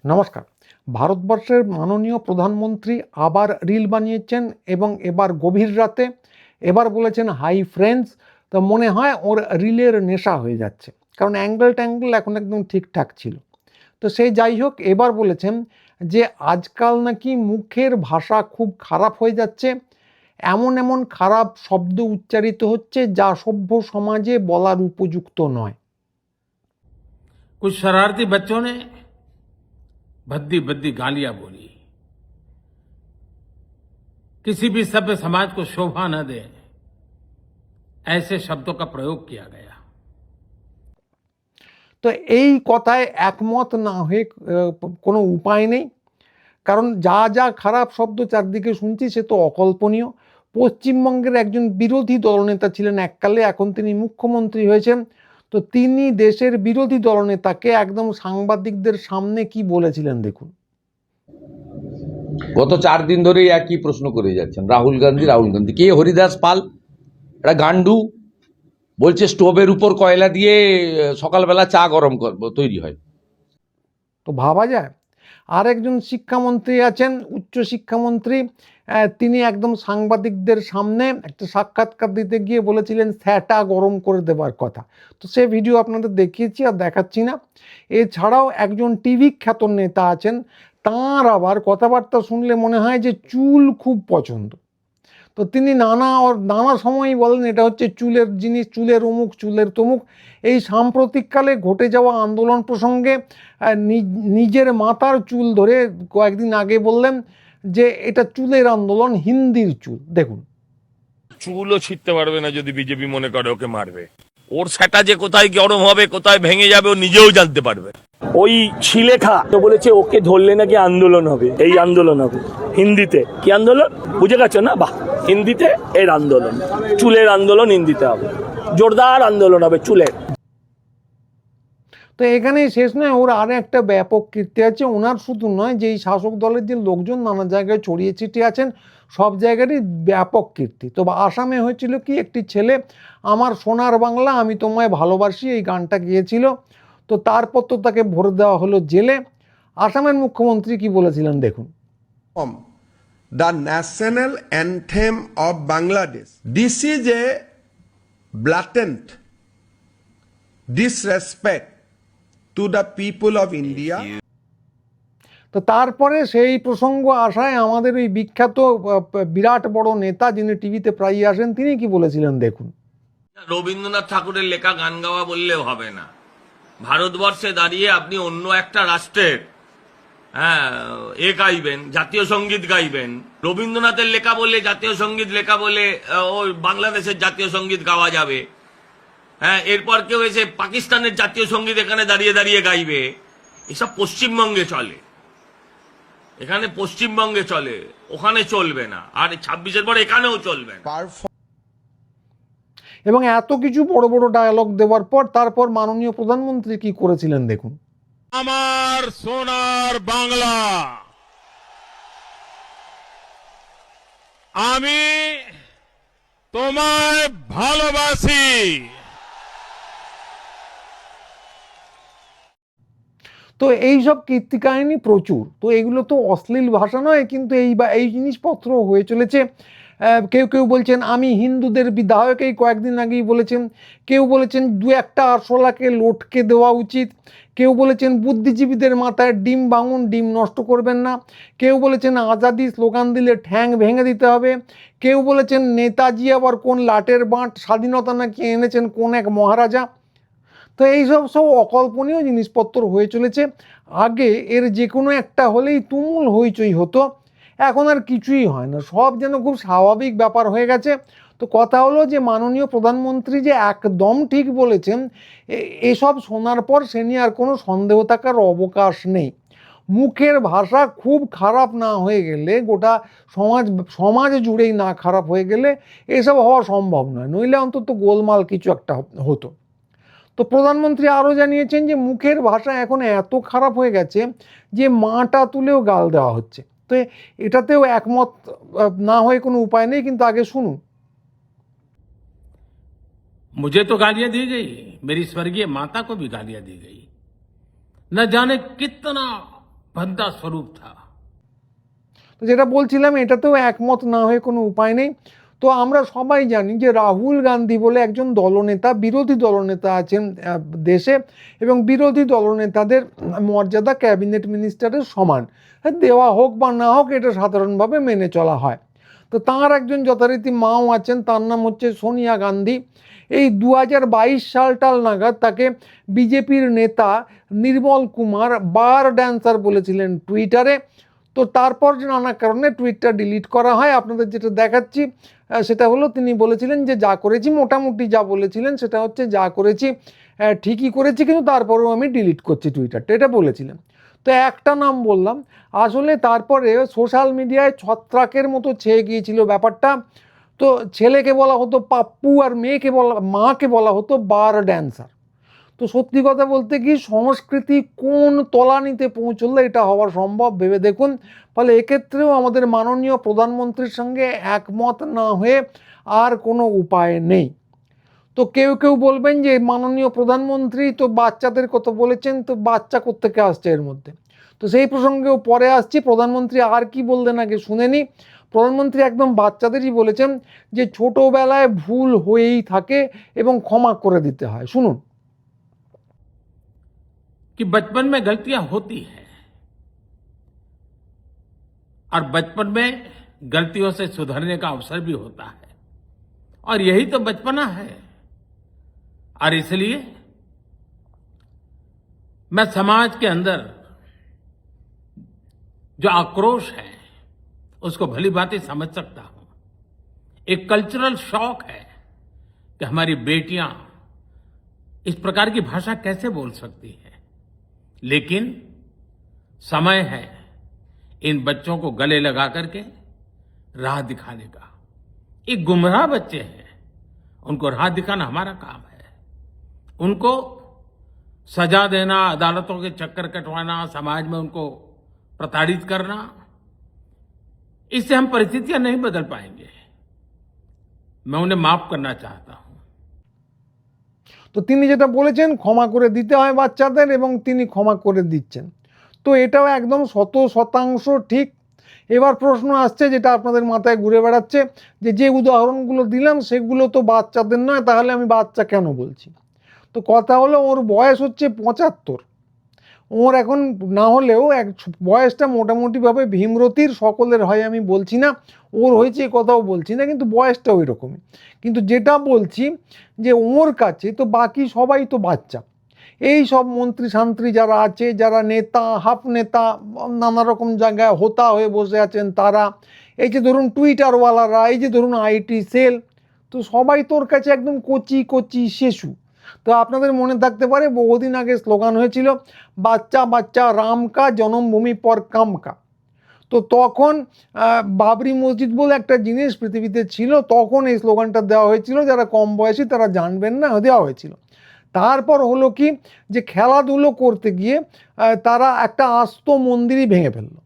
নমস্কার। ভারতবর্ষের মাননীয় প্রধানমন্ত্রী আবার রিল বানিয়েছেন এবং এবার গভীর রাতে এবার বলেছেন হাই ফ্রেন্ডস। তো মনে হয় ওর রিলের নেশা হয়ে যাচ্ছে, কারণ অ্যাঙ্গেল ট্যাঙ্গেল এখন একদম ঠিকঠাক ছিল। তো সেই যাই হোক, এবার বলেছেন যে আজকাল নাকি মুখের ভাষা খুব খারাপ হয়ে যাচ্ছে, এমন এমন খারাপ শব্দ উচ্চারিত হচ্ছে যা সভ্য সমাজে বলার উপযুক্ত নয়। कुछ शरारती बच्चों ने भद्दी भद्दी गालियां बोली। किसी भी सभ्य समाज को शोभा न दे ऐसे शब्दों का प्रयोग किया गया। তো এই কথায় একমত না হয়ে কোনো উপায় নেই, কারণ যা যা খারাপ শব্দ চারদিকে শুনছি সে তো অকল্পনীয়। পশ্চিমবঙ্গের একজন বিরোধী দলনেতা ছিলেন এককালে, এখন তিনি মুখ্যমন্ত্রী হয়েছেন। তো তিনি দেশের বিরোধী দলনেতাকে একদম সাংবাদিকদের সামনে কি বলেছিলেন দেখুন। গত 4 দিন ধরেই একই প্রশ্ন করে যাচ্ছেন, রাহুল গান্ধী কে? হরিদাস পাল, একটা গান্ডু, বলছে স্টোভের উপর কয়লা দিয়ে সকালবেলা চা গরম তৈরি হয়। তো ভাবা যায়। আর একজন শিক্ষামন্ত্রী আছেন, উচ্চ শিক্ষামন্ত্রী, তিনি একদম সাংবাদিকদের সামনে একটা সাক্ষাৎকার দিতে গিয়ে বলেছিলেন স্যাটা গরম করে দেবার কথা। তো সে ভিডিও আপনাদের দেখিয়েছি আর দেখাচ্ছি না। এছাড়াও একজন টিভি খ্যাত নেতা আছেন, তাঁর আবার কথাবার্তা শুনলে মনে হয় যে চুল খুব পছন্দ। তো তিনি নানা সময়ই বলেন এটা হচ্ছে চুলের জিনিস, চুলের অমুক, চুলের তমুক। এই সাম্প্রতিককালে ঘটে যাওয়া আন্দোলন প্রসঙ্গে নিজের মাথার চুল ধরে কয়েকদিন আগে বললেন যে এটা চুলের আন্দোলন, হিন্দির চুল। দেখুন, চুলও ছিঁড়তে পারবে না যদি বিজেপি মনে করে ওকে মারবে। ওর সেটা যে কোথায় গরম হবে, কোথায় ভেঙে যাবে, ও নিজেও জানতে পারবে। ওই শিলেখা তো বলেছে ওকে ধরলে নাকি আন্দোলন হবে, এই আন্দোলন হবে হিন্দিতে। কি আন্দোলন বুঝে গেছো না? বাহ, হিন্দিতে এর আন্দোলন, চুলের আন্দোলন হিন্দিতে হবে, জোরদার আন্দোলন হবে চুলের। তো এখানেই শেষ নয়, ওর আর একটা ব্যাপক কীর্তি আছে। ওনার শুধু নয়, যে এই শাসক দলের যে লোকজন নানা জায়গায় ছড়িয়ে ছিটিয়ে আছেন সব জায়গারই ব্যাপক কীর্তি। তো আসামে হয়েছিল কি, একটি ছেলে আমার সোনার বাংলা আমি তোমায় ভালোবাসি এই গানটা গিয়েছিল। তো তারপর তো তাকে ভরে দেওয়া হলো জেলে। আসামের মুখ্যমন্ত্রী কি বলেছিলেন দেখুন। The national anthem of Bangladesh. This is a blatant disrespect to the people of India. তো তারপরে সেই প্রসঙ্গ আসায় আমাদের ওই বিখ্যাত বিরাট বড় নেতা, যিনি টিভিতে প্রায়ই আসেন, তিনি কি বলেছিলেন দেখুন। রবীন্দ্রনাথ ঠাকুরের লেখা গান গাওয়া বললেও হবে না। ভারতবর্ষে দাঁড়িয়ে আপনি অন্য একটা রাষ্ট্রের গাইবেন, জাতীয় সঙ্গীত গাইবেন। রবীন্দ্রনাথের লেখা বলে, জাতীয় সঙ্গীত লেখা বলে ওই বাংলাদেশের জাতীয় সঙ্গীত গাওয়া যাবে? এরপর কেউ এসে পাকিস্তানের জাতীয় সঙ্গীত এখানে দাঁড়িয়ে দাঁড়িয়ে গাইবে? এসব পশ্চিমবঙ্গে চলে, এখানে পশ্চিমবঙ্গে চলে, ওখানে চলবে না। আর 26-এর পর এখানেও চলবে না। এবং এত কিছু বড় বড় ডায়ালগ দেওয়ার পর তারপর মাননীয় প্রধানমন্ত্রী কি করেছিলেন দেখুন। আমার সোনার বাংলা, আমি তোমায় ভালোবাসি। তো এইসব কীর্তি কাহিনী প্রচুর। তো এগুলো তো অশ্লীল ভাষা নয়, কিন্তু এই জিনিসপত্র হয়ে চলেছে। কেউ কেউ বলছেন আমি হিন্দুদের বিধায়ক, এই কয়েকদিন আগেই বলেছেন। কেউ বলেছেন 2-1টা আরশোলাকে লটকে দেওয়া উচিত। কেউ বলেছেন বুদ্ধিজীবীদের মাথায় ডিম ভাঙুন, ডিম নষ্ট করবেন না। কেউ বলেছেন আজাদি স্লোগান দিলে ঠ্যাং ভেঙে দিতে হবে। কেউ বলেছেন নেতাজি আবার কোন লাটের বাঁট, স্বাধীনতা নাকি এনেছেন কোন এক মহারাজা। তো এইসব অকল্পনীয় জিনিসপত্র হয়ে চলেছে। আগে এর যে কোনো একটা হলেই তুমুল হইচই হতো, এখন আর কিছুই হয় না, সব যেন খুব স্বাভাবিক ব্যাপার হয়ে গেছে। তো কথা হলো যে মাননীয় প্রধানমন্ত্রী যে একদম ঠিক বলেছেন, এসব শোনার পর সে নিয়ে আর কোনো সন্দেহ থাকার অবকাশ নেই। মুখের ভাষা খুব খারাপ না হয়ে গেলে, গোটা সমাজ জুড়েই না খারাপ হয়ে গেলে এসব হওয়া সম্ভব নয়, নইলে অন্তত গোলমাল কিছু একটা হতো। তো প্রধানমন্ত্রী আরও জানিয়েছেন যে মুখের ভাষা এখন এত খারাপ হয়ে গেছে যে মাটা তুলেও গাল দেওয়া হচ্ছে। তো এটাতেও একমত না হয়ে কোনো উপায় নেই, কিন্তু আগে শুনুন। मुझे तो गालियां दी गई, मेरी स्वर्गीय माता को भी गालियां दी गई। न जाने कितना भद्दा स्वरूप था। তো যেটা বলছিলাম এটাতেও একমত না হয়ে কোনো উপায় নেই। তো আমরা সবাই জানি যে রাহুল গান্ধী বলে একজন দলনেতা, বিরোধী দলনেতা আছেন দেশে, এবং বিরোধী দলনেতাদের মর্যাদা ক্যাবিনেট মিনিস্টারের সমান, দেওয়া হোক বা না হোক এটা সাধারণভাবে মেনে চলা হয়। তো তাঁর একজন যথারীতি মাও আছেন, তার নাম হচ্ছে সোনিয়া গান্ধী। এই 2022 সাল নাগাদ তাকে বিজেপির নেতা নির্মল কুমার বার ড্যান্সার বলেছিলেন টুইটারে। তো তারপর যে নানা কারণে টুইটটা ডিলিট করা হয়। আপনাদের যেটা দেখাচ্ছি সেটা হলো তিনি বলেছিলেন যে যা করেছি, মোটামুটি যা বলেছিলেন সেটা হচ্ছে যা করেছি ঠিকই করেছি, কিন্তু তারপরেও আমি ডিলিট করছি টুইটারটা, এটা বলেছিলেন। তো একটা নাম বললাম, আসলে তারপরে সোশ্যাল মিডিয়ায় ছত্রাকের মতো ছেয়ে গিয়েছিল ব্যাপারটা। তো ছেলেকে বলা হতো পাপ্পু আর মাকে বলা হতো বার ড্যান্সার। তো সত্যি কথা বলতে কি, সংস্কৃতি কোন তলানিতে পৌঁছলে এটা হওয়া সম্ভব ভেবে দেখুন। ফলে এক্ষেত্রেও আমাদের মাননীয় প্রধানমন্ত্রীর সঙ্গে একমত না হয়ে আর কোনো উপায় নেই। তো কেউ কেউ বলবেন যে মাননীয় প্রধানমন্ত্রী তো বাচ্চাদের কথা বলেছেন, তো বাচ্চা কোত্থেকে আসছে এর মধ্যে। তো সেই প্রসঙ্গেও পরে আসছি। প্রধানমন্ত্রী আর কি বললেন আগে শুনে নি। প্রধানমন্ত্রী একদম বাচ্চাদেরই বলেছেন যে ছোটবেলায় ভুল হয়েই থাকে এবং ক্ষমা করে দিতে হয়। শুনুন। कि बचपन में गलतियां होती हैं और बचपन में गलतियों से सुधरने का अवसर भी होता है, और यही तो बचपना है। और इसलिए मैं समाज के अंदर जो आक्रोश है उसको भली भांति समझ सकता हूं। एक कल्चरल शॉक है कि हमारी बेटियां इस प्रकार की भाषा कैसे बोल सकती हैं, लेकिन समय है इन बच्चों को गले लगा करके राह दिखाने का। ये गुमराह बच्चे हैं, उनको राह दिखाना हमारा काम है। उनको सजा देना, अदालतों के चक्कर कटवाना, समाज में उनको प्रताड़ित करना, इससे हम परिस्थितियां नहीं बदल पाएंगे। मैं उन्हें माफ करना चाहता हूं। তো তিনি যেটা বলেছেন ক্ষমা করে দিতে হয় বাচ্চাদের, এবং তিনি ক্ষমা করে দিচ্ছেন। তো এটাও একদম 100% ঠিক। এবার প্রশ্ন আসছে যেটা আপনাদের মাথায় ঘুরে বেড়াচ্ছে, যে উদাহরণগুলো দিলাম সেগুলো তো বাচ্চাদের নয়, তাহলে আমি বাচ্চা কেন বলছি। তো কথা হলো, ওর বয়স হচ্ছে 75। ওর এখন না হলেও বয়সটা মোটামুটিভাবে ভীমরতির, সকলের হয় আমি বলছি না, ওর হয়েছে কথাও বলছি না, কিন্তু বয়সটা ওই রকমই। কিন্তু যেটা বলছি যে ওর কাছে তো বাকি সবাই তো বাচ্চা। এই সব মন্ত্রী শান্ত্রী যারা আছে, যারা নেতা, হাফ নেতা, নানা রকম জায়গায় হোতা হয়ে বসে আছেন তারা, এই যে ধরুন টুইটারওয়ালারা, এই যে ধরুন আইটি সেল, তো সবাই তোর কাছে একদম কচি কচি শিশু। তো আপনাদের মনে থাকতে পারে বহুদিন আগে স্লোগান হয়েছিল, বাচ্চা বাচ্চা রাম কা জন্মভূমি পর কাম কা। তো তখন বাবরি মসজিদ বলে একটা জিনিস পৃথিবীতে ছিল, তখন এই স্লোগানটা দেওয়া হয়েছিল, যারা কম বয়সী তারা জানবেন না, দেওয়া হয়েছিল। তারপর হলো কি, যে খেলাধুলো করতে গিয়ে তারা একটা আস্ত মন্দিরই ভেঙে ফেললো।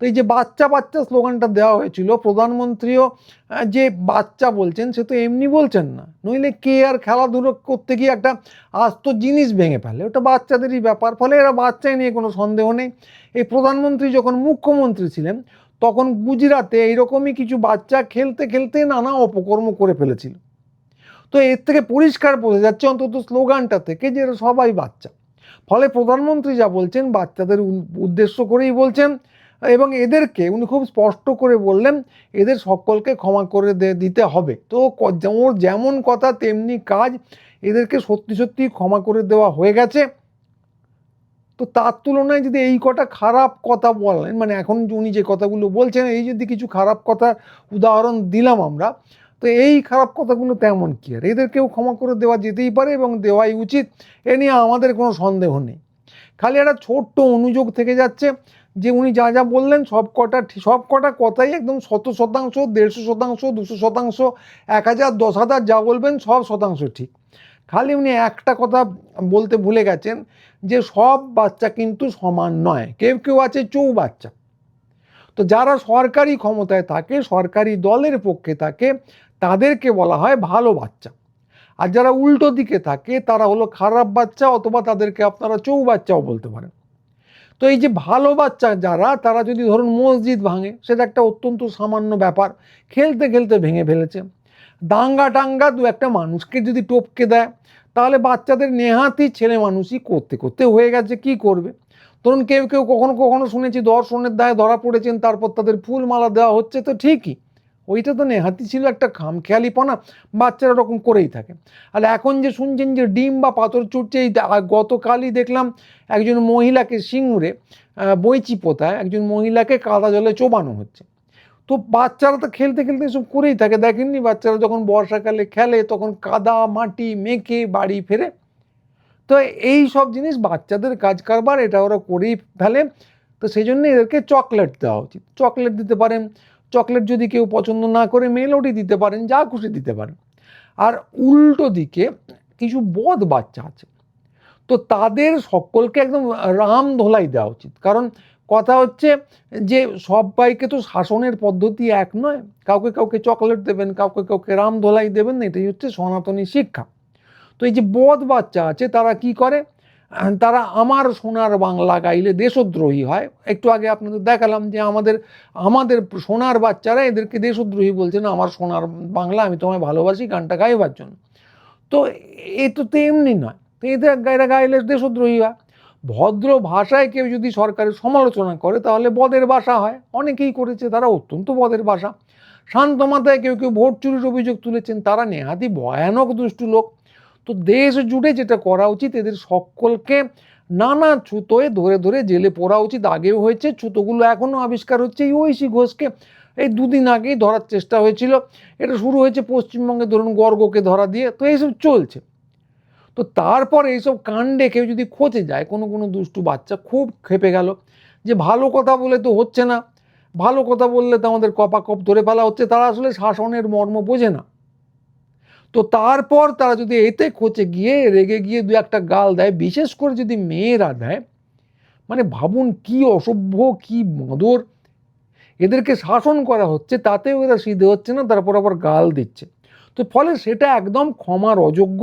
তো এই যে বাচ্চা বাচ্চা স্লোগানটা দেওয়া হয়েছিল, প্রধানমন্ত্রীও যে বাচ্চা বলছেন সে তো এমনি বলছেন না, নইলে কে আর খেলাধুলো করতে গিয়ে একটা আস্ত জিনিস ভেঙে ফেলে, ওটা বাচ্চাদেরই ব্যাপার। ফলে এরা বাচ্চাই নিয়ে কোনো সন্দেহ নেই। এই প্রধানমন্ত্রী যখন মুখ্যমন্ত্রী ছিলেন তখন গুজরাটে এইরকমই কিছু বাচ্চা খেলতে খেলতে নানা অপকর্ম করে ফেলেছিল। তো এর থেকে পরিষ্কার বোঝা যাচ্ছে অন্তত স্লোগানটা থেকে যে এরা সবাই বাচ্চা। ফলে প্রধানমন্ত্রী যা বলছেন বাচ্চাদের উদ্দেশ্য করেই বলছেন, এবং এদেরকে উনি খুব স্পষ্ট করে বললেন এদের সকলকে ক্ষমা করে দিতে হবে। তো ওর যেমন কথা তেমনি কাজ, এদেরকে সত্যি সত্যি ক্ষমা করে দেওয়া হয়ে গেছে। তো তার তুলনায় যদি এই কটা খারাপ কথা বলেন, মানে এখন উনি যে কথাগুলো বলছেন, এই যদি কিছু খারাপ কথার উদাহরণ দিলাম আমরা, তো এই খারাপ কথাগুলো তেমন কি আর, এদেরকেও ক্ষমা করে দেওয়া যেতেই পারে এবং দেওয়াই উচিত, এ নিয়ে আমাদের কোনো সন্দেহ নেই। খালি একটা ছোট্ট অনুযোগ থেকে যাচ্ছে যে উনি যা যা বললেন সব কটা কথাই একদম 100%, 150%, 200%, 1000, 10,000 যা বলবেন সব শতাংশ ঠিক। খালি উনি একটা কথা বলতে ভুলে গেছেন যে সব বাচ্চা কিন্তু সমান নয়, কেউ কেউ আছে চৌবাচ্চা। তো যারা সরকারি ক্ষমতায় থাকে, সরকারি দলের পক্ষে থাকে, তাদেরকে বলা হয় ভালো বাচ্চা। আর যারা উল্টো দিকে থাকে তারা হলো খারাপ বাচ্চা, অথবা তাদেরকে আপনারা চৌবাচ্চাও বলতে পারেন। তো এই যে ভালো বাচ্চা যারা, তারা যদি ধরুন মসজিদ ভাঙে, সেটা একটা অত্যন্ত সামান্য ব্যাপার, খেলতে খেলতে ভেঙে ফেলেছে। দাঙ্গা টাঙ্গা দু একটা মানুষকে যদি টপকে দেয়, তাহলে বাচ্চাদের নেহাতি ছেলে মানুষই করতে করতে হয়ে গেছে, কি করবে। ধরুন কেউ কেউ কখনো কখনো শুনেছি দর্শনের দায়ে ধরা পড়েছেন, তারপর তাদের ফুলমালা দেওয়া হচ্ছে, তো ঠিকই, ওইটা তো নেহাতি ছিল একটা খামখেয়ালিপনা, বাচ্চারা ওরকম করেই থাকে। আর এখন যে শুনছেন যে ডিম বা পাথর ছুটছে, এই গতকালই দেখলাম একজন মহিলাকে সিঙ্গুরে বইচিপোতায় একজন মহিলাকে কাদা জলে চোবানো হচ্ছে। তো বাচ্চারা তো খেলতে খেলতে এসব করেই থাকে, দেখেননি বাচ্চারা যখন বর্ষাকালে খেলে তখন কাদা মাটি মেখে বাড়ি ফেরে। তো এই সব জিনিস বাচ্চাদের কাজ কারবার, এটা ওরা করেই ফেলে। তো সেই জন্য এদেরকে চকলেট দেওয়া উচিত। চকলেট দিতে পারেন, চকলেট যদি কেউ পছন্দ না করে মেলোডি দিতে পারেন, যা খুশি দিতে পারেন। আর উল্টো দিকে কিছু বদ বাচ্চা আছে, তো তাদের সকলকে একদম রাম ধোলাই দেওয়া উচিত। কারণ কথা হচ্ছে যে সবাইকে তো শাসনের পদ্ধতি এক নয়, কাউকে কাউকে চকলেট দেবেন, কাউকে কাউকে রাম ধোলাই দেবেন, এটাই হচ্ছে সনাতনী শিক্ষা। তো এই যে বদ বাচ্চা আছে, তারা কি করে, তারা আমার সোনার বাংলা গাইলে দেশদ্রোহী হয়। একটু আগে আপনাদের দেখালাম যে আমাদের সোনার বাচ্চারা এদেরকে দেশদ্রোহী বলছে, না আমার সোনার বাংলা, আমি তোমায় ভালোবাসি গানটা গাইবার জন্য। তো এ তো তেমনি নয়, তো এদের গাইলে দেশদ্রোহী হয়। ভদ্র ভাষায় কেউ যদি সরকারের সমালোচনা করে, তাহলে বদের ভাষা হয়। অনেকেই করেছে, তারা অত্যন্ত বদের ভাষা। শান্ত মাথায় কেউ কেউ ভোট চুরির অভিযোগ তুলেছেন, তারা নেহাতি ভয়ানক দুষ্টু লোক। তো দেশ জুড়ে যেটা করা উচিত, এদের সকলকে নানা ছুতোয় ধরে ধরে জেলে পড়া উচিত। আগেও হয়েছে, ছুতোগুলো এখনও আবিষ্কার হচ্ছে। এই ঐশী ঘোষকে এই দুদিন আগেই ধরার চেষ্টা হয়েছিল। এটা শুরু হয়েছে পশ্চিমবঙ্গে, ধরুন গর্গকে ধরা দিয়ে, তো এইসব চলছে। তো তারপর এইসব কাণ্ডে কেউ যদি খোঁজে যায়, কোনো দুষ্টু বাচ্চা খুব খেপে গেল যে ভালো কথা বলে তো হচ্ছে না, ভালো কথা বললে তো আমাদের কপাকপ ধরে ফেলা হচ্ছে, তারা আসলে শাসনের মর্ম বোঝে না। তো তারপর তারা যদি এতে খোঁচে গিয়ে রেগে গিয়ে দু একটা গাল দেয়, বিশেষ করে যদি মেয়েরা দেয়, মানে ভাবুন কি অসভ্য, কি বাঁদর। এদেরকে শাসন করা হচ্ছে, তাতেও এরা সিধে হচ্ছে না, তারপর আবার গাল দিচ্ছে। তো ফলে সেটা একদম ক্ষমার অযোগ্য।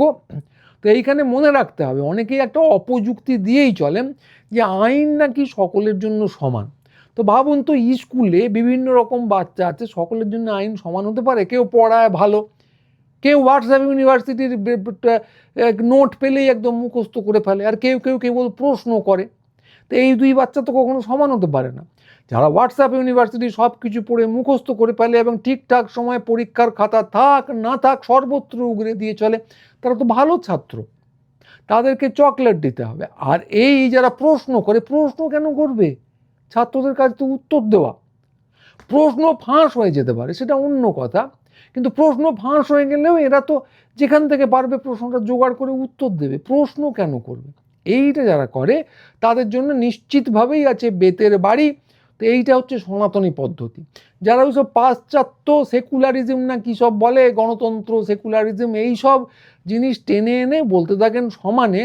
তো এইখানে মনে রাখতে হবে, অনেকেই একটা অপযুক্তি দিয়েই চলেন যে আইন নাকি সকলের জন্য সমান। তো ভাবুন তো, স্কুলে বিভিন্ন রকম বাচ্চা আছে, সকলের জন্য আইন সমান হতে পারে? কেউ পড়ায় ভালো, কেউ হোয়াটসঅ্যাপ ইউনিভার্সিটির নোট পেলেই একদম মুখস্থ করে ফেলে, আর কেউ কেউ কেবল প্রশ্ন করে। তো এই দুই বাচ্চা তো কখনো সমান হতে পারে না। যারা হোয়াটসঅ্যাপ ইউনিভার্সিটি সব কিছু পড়ে মুখস্থ করে ফেলে এবং ঠিকঠাক সময় পরীক্ষার খাতা থাক না থাক সর্বত্র উগরে দিয়ে চলে, তারা তো ভালো ছাত্র, তাদেরকে চকলেট দিতে হবে। আর এই যারা প্রশ্ন করে, প্রশ্ন কেন করবে? ছাত্রদের কাছে তো উত্তর দেওয়া। প্রশ্ন ফাঁস হয়ে যেতে পারে, সেটা অন্য কথা, কিন্তু প্রশ্ন ফাঁস হয়ে গেলেও এরা তো যেখান থেকে পারবে প্রশ্নটা জোগাড় করে উত্তর দেবে। প্রশ্ন কেন করবে? এইটা যারা করে তাদের জন্য নিশ্চিতভাবেই আছে বেতের বাড়ি। তো এইটা হচ্ছে সনাতনী পদ্ধতি। যারা ওইসব পাশ্চাত্য সেকুলারিজম না কী সব বলে, গণতন্ত্র সেকুলারিজম, এই সব জিনিস টেনে এনে বলতে থাকেন সমানে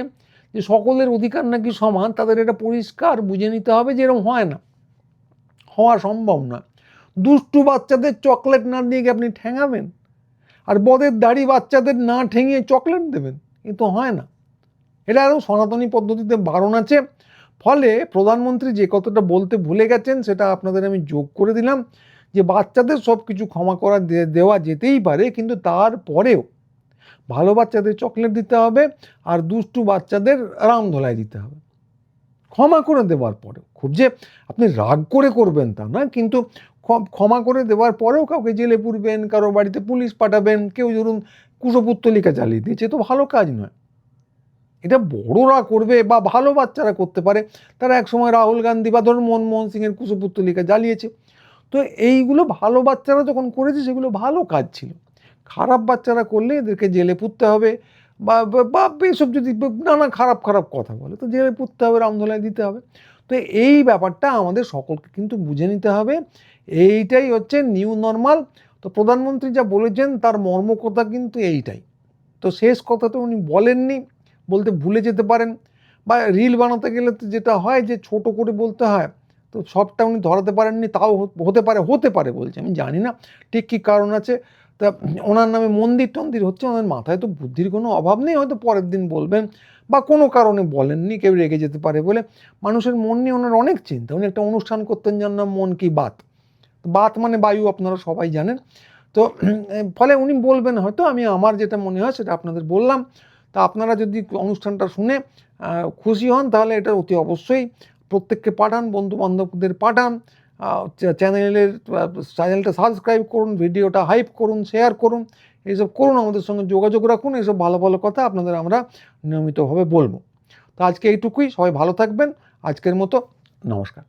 যে সকলের অধিকার নাকি সমান, তাদের এটা পরিষ্কার বুঝে নিতে হবে যে এরকম হয় না, হওয়া সম্ভব না। দুষ্টু বাচ্চাদের চকলেট না দিয়ে কি আপনি ঠেঙাবেন? আর বদের দাড়ি বাচ্চাদের না ঠেঙিয়ে চকলেট দেবেন? এ তো হয় না। এটা আরও সনাতনী পদ্ধতিতে বারণ আছে। ফলে প্রধানমন্ত্রী যে কথাটা বলতে ভুলে গেছেন, সেটা আপনাদের আমি যোগ করে দিলাম, যে বাচ্চাদের সব কিছু ক্ষমা করা দেওয়া যেতেই পারে, কিন্তু তারপরেও ভালো বাচ্চাদের চকলেট দিতে হবে, আর দুষ্টু বাচ্চাদের রামধোলাই দিতে হবে। ক্ষমা করে দেওয়ার পরেও, খুব যে আপনি রাগ করে করবেন তা না, কিন্তু ক্ষমা করে দেওয়ার পরেও কাউকে জেলে পুরবেন, কারো বাড়িতে পুলিশ পাঠাবেন, কেউ ধরুন কুশপুত্তলিকা চালিয়ে দিয়েছে, তো ভালো কাজ নয়। এটা বড়রা করবে বা ভালো বাচ্চারা করতে পারে। তারা একসময় রাহুল গান্ধী বা ধরুন মনমোহন সিংয়ের কুশপুত্তলিকা জ্বালিয়েছে। তো এইগুলো ভালো বাচ্চারা যখন করেছে সেগুলো ভালো কাজ ছিল। খারাপ বাচ্চারা করলে এদেরকে জেলে পুরতে হবে, বা এসব যদি নানা খারাপ খারাপ কথা বলে তো জেলে পুরতে হবে, রামধোলাই দিতে হবে। তো এই ব্যাপারটা আমাদের সকলকে কিন্তু বুঝে নিতে হবে। এইটাই হচ্ছে নিউ নর্মাল। তো প্রধানমন্ত্রী যা বলেছেন তার মর্মকথা কিন্তু এইটাই। তো শেষ কথাটা উনি বলেননি, বলতে ভুলে যেতে পারেন, বা রিল বানাতে গেলে তো যেটা হয় যে ছোট করে বলতে হয়, তো সবটা উনি ধরাতে পারেননি। তাও হতে পারে বলছে, আমি জানি না ঠিক কী কারণ আছে। তা ওনার নামে মন্দির টন্দির হচ্ছে, ওনার মাথায় তো বুদ্ধির কোনো অভাব নেই, হয়তো পরের দিন বলবেন বা কোনো কারণে বলেননি, কেউ রেগে যেতে পারে বলে। মানুষের মন নিয়ে ওনার অনেক চিন্তা। উনি একটা অনুষ্ঠান করতেন যার নাম মন কি বাত, বাত মানে বায়ু, আপনারা সবাই জানেন। তো ফলে উনি বলবেন হয়তো, আমি আমার যেটা মনে হয় সেটা আপনাদের বললাম। তা আপনারা যদি অনুষ্ঠানটা শুনে খুশি হন তাহলে এটা অতি অবশ্যই প্রত্যেককে পাঠান, বন্ধু বান্ধবদের পাঠান, চ্যানেলটা সাবস্ক্রাইব করুন, ভিডিওটা হাইপ করুন, শেয়ার করুন, এইসব করুন, আমাদের সঙ্গে যোগাযোগ রাখুন। এইসব ভালো ভালো কথা আপনাদের আমরা নিয়মিতভাবে বলবো। তো আজকে এইটুকুই, সবাই ভালো থাকবেন। আজকের মতো নমস্কার।